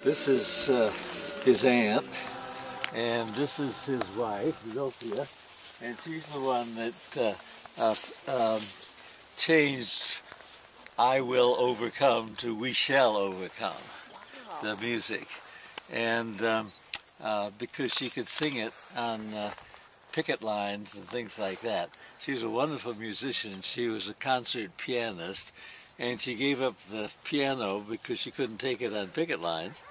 This is his aunt, and this is his wife, Zofia, and she's the one that changed "I Will Overcome" to "We Shall Overcome," the music, and because she could sing it on picket lines and things like that. She was a wonderful musician. She was a concert pianist, and she gave up the piano because she couldn't take it on picket lines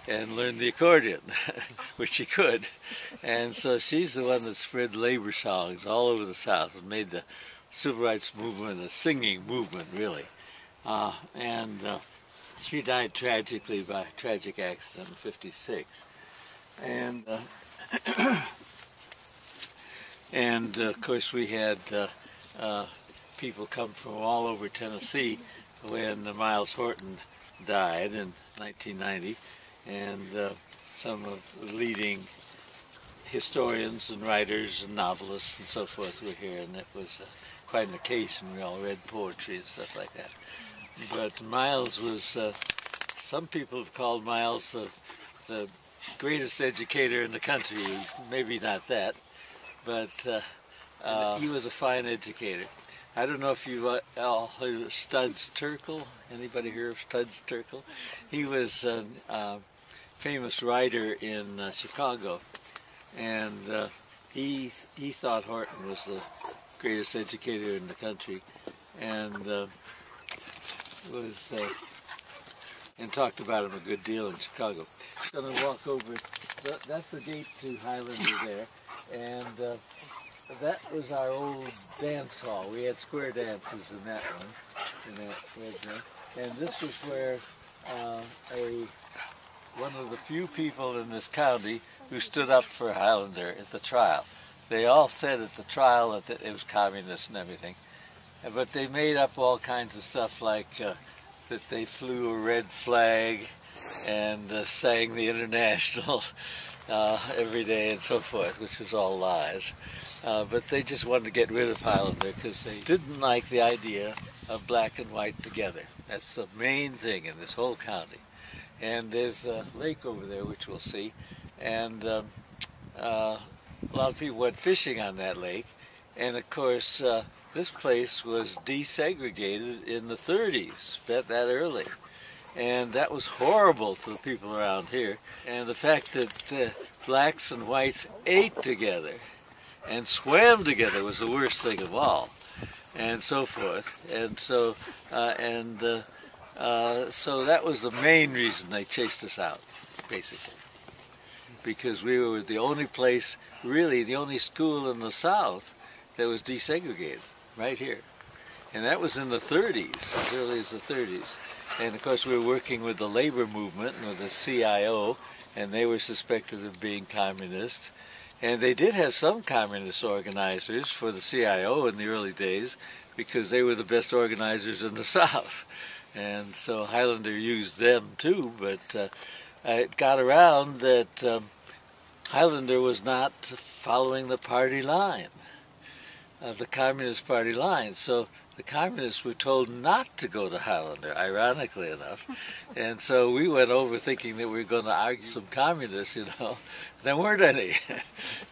and learned the accordion, which she could. And so she's the one that spread labor songs all over the South and made the civil rights movement a singing movement, really. She died tragically by tragic accident in '56. And of course we had people come from all over Tennessee when Miles Horton died in 1990, and some of the leading historians and writers and novelists and so forth were here, and it was quite an occasion. We all read poetry and stuff like that. But Miles was, some people have called Miles the greatest educator in the country. He's maybe not that, but he was a fine educator. I don't know if you've all heard of Studs Terkel. Anybody hear of Studs Terkel? He was a famous writer in Chicago, and he thought Horton was the greatest educator in the country, and talked about him a good deal in Chicago. I'm going to walk over. That's the gate to Highlander there, and that was our old dance hall. We had square dances in that one, and this was where one of the few people in this county who stood up for Highlander at the trial. They all said at the trial that it was communist and everything, but they made up all kinds of stuff like that they flew a red flag and sang the International every day and so forth, which was all lies. But they just wanted to get rid of Highlander because they didn't like the idea of black and white together. That's the main thing in this whole county. And there's a lake over there, which we'll see, and a lot of people went fishing on that lake. And of course, this place was desegregated in the 30s, that early. And that was horrible to the people around here. And the fact that blacks and whites ate together and swam together was the worst thing of all, and so forth. And so, so that was the main reason they chased us out, basically, because we were the only place, really the only school in the South that was desegregated, right here. And that was in the 30s, as early as the 30s. And of course we were working with the labor movement and with the CIO, and they were suspected of being communist. And they did have some communist organizers for the CIO in the early days, because they were the best organizers in the South. And so Highlander used them too, but it got around that Highlander was not following the party line, the Communist Party line. So the communists were told not to go to Highlander, ironically enough. And so we went over thinking that we were going to argue some communists, you know. There weren't any.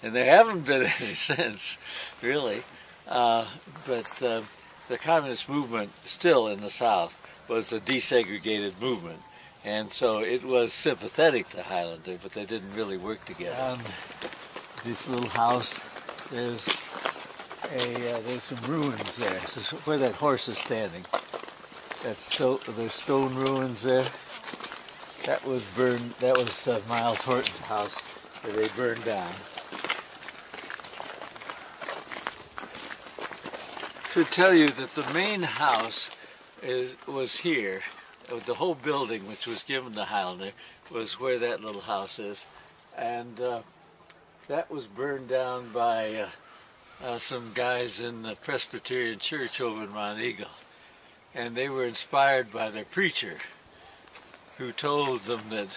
And there haven't been any since, really. But the communist movement still in the South was a desegregated movement. And so it was sympathetic to Highlander, but they didn't really work together. This little house, there's some ruins there. This is where that horse is standing. There's stone ruins there. That was burned. That was Miles Horton's house that they burned down. To tell you that the main house was here. The whole building, which was given to Highlander, was where that little house is, and that was burned down by some guys in the Presbyterian Church over in Mount Eagle, and they were inspired by their preacher, who told them that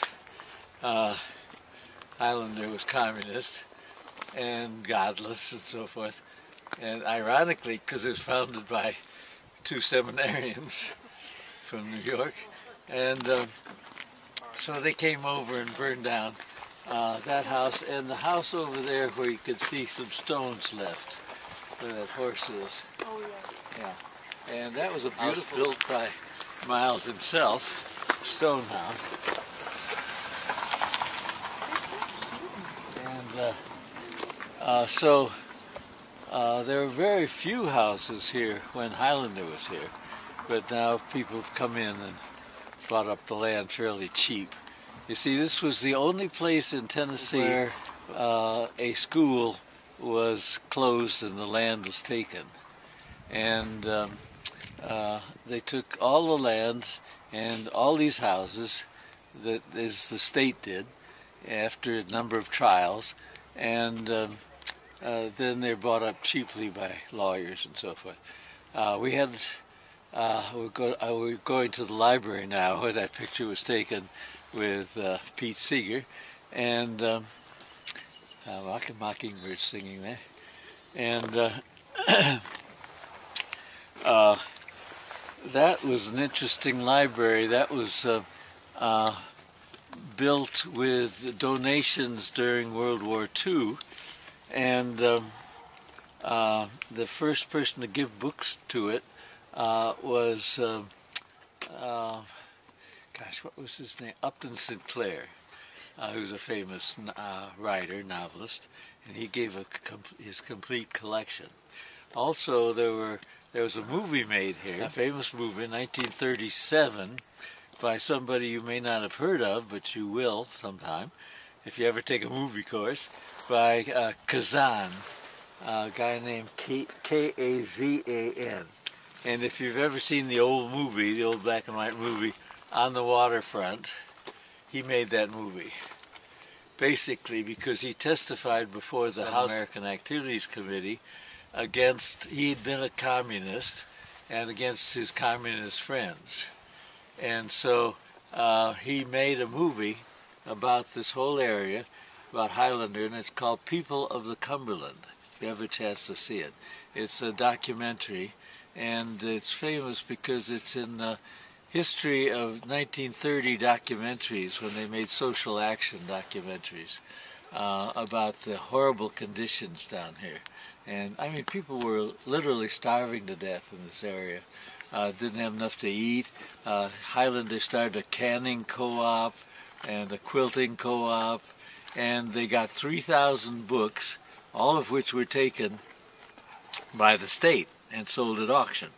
Highlander was communist and godless and so forth. And ironically, because it was founded by two seminarians from New York, and So they came over and burned down that house, and the house over there where you could see some stones left, where that horse is. Oh yeah. Yeah, and that was a beautiful house built by Miles himself, stone house. And there were very few houses here when Highlander was here, but now people have come in and bought up the land fairly cheap. You see, this was the only place in Tennessee where a school was closed and the land was taken. And they took all the land and all these houses, that as the state did, after a number of trials, and then they're bought up cheaply by lawyers and so forth. We're going to the library now where that picture was taken with Pete Seeger, and Mockingbird singing there. And that was an interesting library. That was built with donations during World War II, and the first person to give books to it was, gosh, what was his name? Upton Sinclair, who's a famous writer, novelist, and he gave his complete collection. Also, there was a movie made here, a famous movie in 1937, by somebody you may not have heard of, but you will sometime, if you ever take a movie course, by Kazan, a guy named K-A-Z-A-N. And if you've ever seen the old movie, the old black and white movie, On the Waterfront, he made that movie. Basically because he testified before the House American Activities Committee against, he'd been a communist, and against his communist friends. And so he made a movie about this whole area, about Highlander, and it's called People of the Cumberland, if you have a chance to see it. It's a documentary, and it's famous because it's in the history of 1930 documentaries, when they made social action documentaries about the horrible conditions down here. And I mean, people were literally starving to death in this area. Didn't have enough to eat. Highlander started a canning co-op and a quilting co-op, and they got 3,000 books, all of which were taken by the state and sold at auction.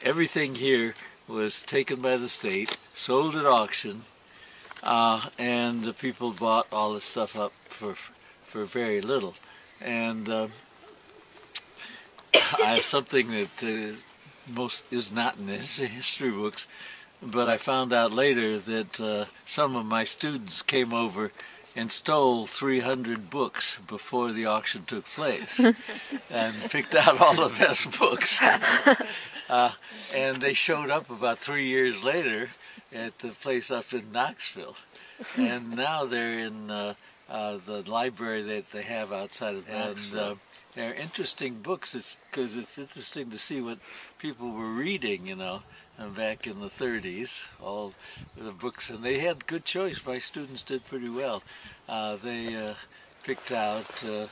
Everything here was taken by the state, sold at auction, and the people bought all this stuff up for very little. And something that most is not in the history books, but I found out later that some of my students came over and stole 300 books before the auction took place and picked out all the best books. And they showed up about 3 years later at the place up in Knoxville. And now they're in the library that they have outside of Knoxville. And they're interesting books because it's interesting to see what people were reading, you know, back in the 30s, all the books. And they had good choice. My students did pretty well. They picked out the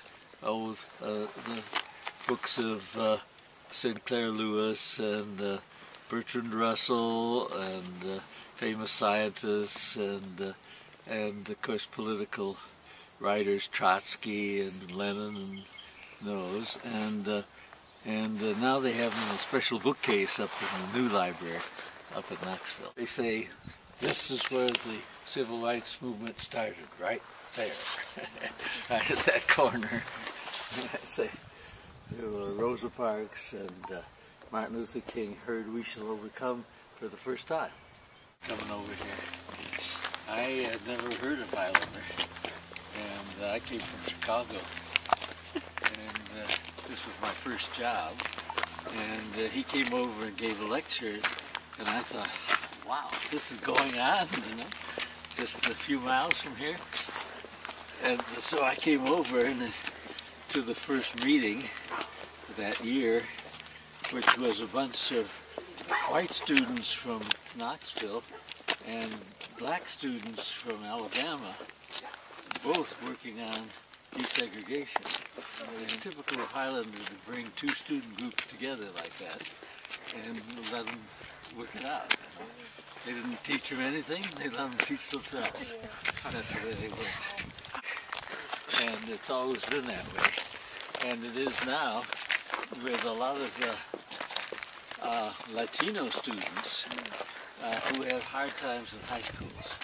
books of Sinclair Lewis and Bertrand Russell and famous scientists and of course political writers, Trotsky and Lenin and those, and now they have them in a special bookcase up in the new library up at Knoxville. They say this is where the civil rights movement started, right there, right at that corner. I say Rosa Parks and Martin Luther King heard "We Shall Overcome" for the first time coming over here. I had never heard of Highlander, and I came from Chicago, and this was my first job, and he came over and gave a lecture, and I thought, wow, this is going on, you know, just a few miles from here. And so I came over to the first meeting that year, which was a bunch of white students from Knoxville, and black students from Alabama, both working on desegregation. It's typical of Highlander to bring two student groups together like that and let them work it out. They didn't teach them anything, they let them teach themselves. That's the way they worked. And it's always been that way. And it is now with a lot of Latino students who have hard times in high schools,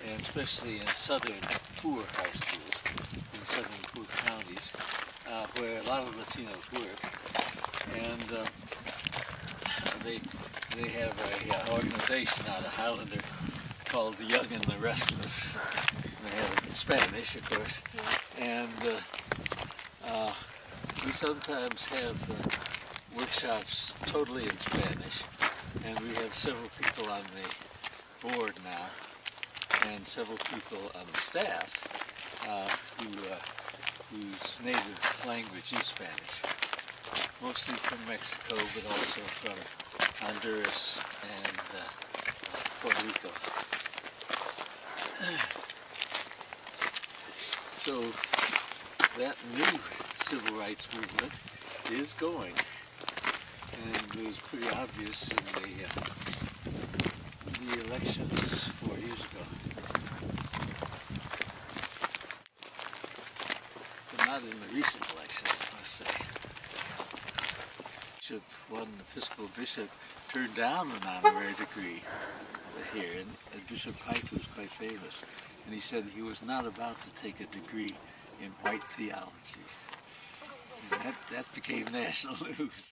and especially in southern poor high schools, in southern poor counties, where a lot of Latinos work. And they have an organization out of Highlander called the Young and the Restless. And they have it in Spanish, of course. And we sometimes have workshops totally in Spanish. And we have several people on the board now, and several people on the staff whose native language is Spanish. Mostly from Mexico, but also from Honduras and Puerto Rico. So that new civil rights movement is going, and it was pretty obvious in the elections 4 years ago. But not in the recent election, I must say. One Episcopal bishop turned down an honorary degree here, and Bishop Pike was quite famous, and he said he was not about to take a degree in white theology. And that became national news.